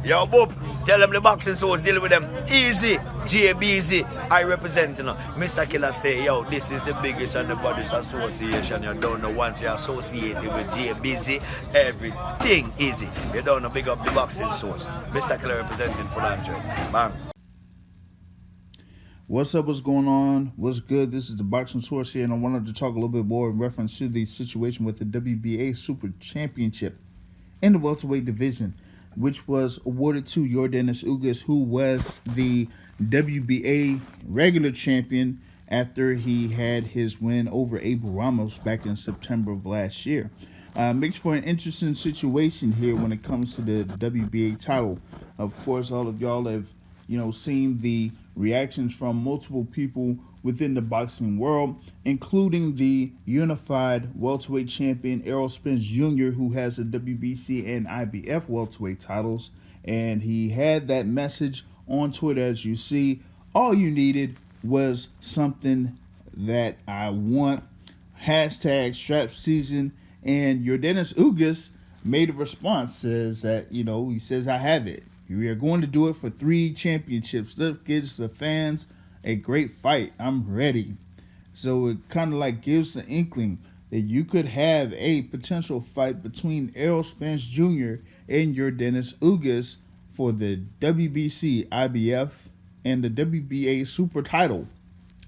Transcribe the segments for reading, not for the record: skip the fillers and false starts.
Yo, Boop, tell them the boxing source dealing with them. Easy, JBZ, I represent, you know. Mr. Killer say, yo, this is the biggest and the baddest association. You don't know, once you're associated with JBZ, everything easy. You don't know, big up the boxing source. Mr. Killer representing for 100. Bang. What's up? What's going on? What's good? This is the Boxing Source here, and I wanted to talk a little bit more in reference to the situation with the WBA Super Championship in the welterweight division, which was awarded to Yordenis Ugas, who was the WBA regular champion after he had his win over Abel Ramos back in September of last year. Makes for an interesting situation here when it comes to the WBA title. Of course, all of y'all have seen the reactions from multiple people within the boxing world, including the unified welterweight champion Errol Spence Jr., who has the WBC and IBF welterweight titles. And he had that message on Twitter, as you see. All you needed was something that I want. Hashtag strap season. And Yordenis Ugas made a response, says that, he says, I have it. We are going to do it for 3 championships. That gives the fans a great fight. I'm ready. So it kind of like gives the inkling that you could have a potential fight between Errol Spence Jr. and Yordenis Ugas for the WBC, IBF, and the WBA Super title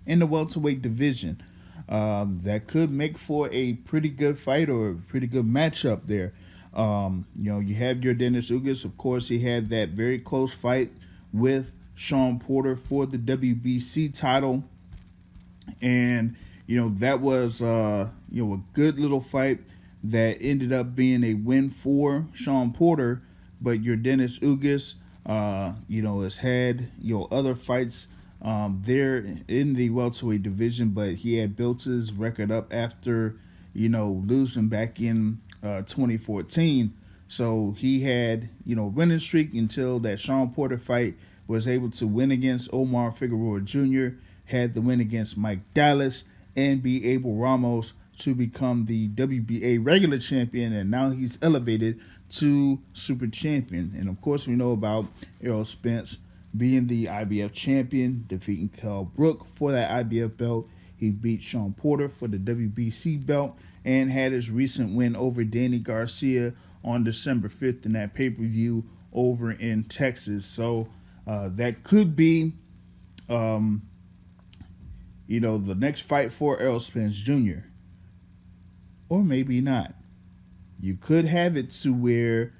in the welterweight division. That could make for a pretty good fight or a pretty good matchup there. You have Yordenis Ugas. Of course, he had that very close fight with Sean Porter for the WBC title. And, that was, a good little fight that ended up being a win for Sean Porter. But Yordenis Ugas, has had, other fights there in the welterweight division, but he had built his record up after, losing back in 2014. So he had, winning streak until that Sean Porter fight, was able to win against Omar Figueroa Jr., had the win against Mike Dallas, and beat Abel Ramos to become the WBA regular champion, and now he's elevated to super champion. And of course, we know about Errol Spence being the IBF champion, defeating Kell Brook for that IBF belt. He beat Sean Porter for the WBC belt and had his recent win over Danny Garcia on December 5th in that pay-per-view over in Texas. So that could be, the next fight for Errol Spence Jr. Or maybe not. You could have it to where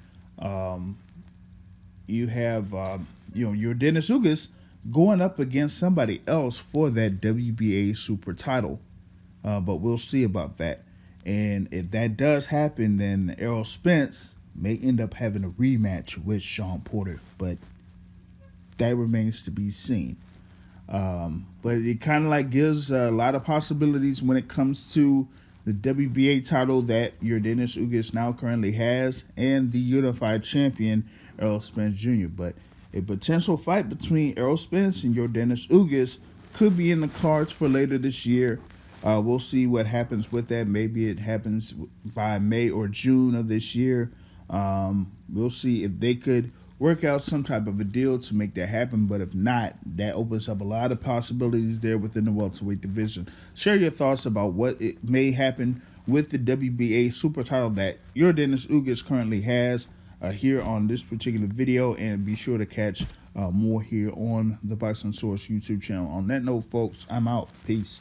you have, Yordenis Ugas going up against somebody else for that WBA Super title. But we'll see about that. And if that does happen, then Errol Spence may end up having a rematch with Sean Porter. But that remains to be seen. But it kind of like gives a lot of possibilities when it comes to the WBA title that Yordenis Ugas now currently has and the unified champion Errol Spence Jr. But a potential fight between Errol Spence and Yordenis Ugas could be in the cards for later this year. We'll see what happens with that. Maybe it happens by May or June of this year. We'll see if they could work out some type of a deal to make that happen. But if not, that opens up a lot of possibilities there within the welterweight division. Share your thoughts about what it may happen with the WBA Super title that Yordenis Ugas currently has here on this particular video. And be sure to catch more here on the Boxing Source YouTube channel. On that note, folks, I'm out. Peace.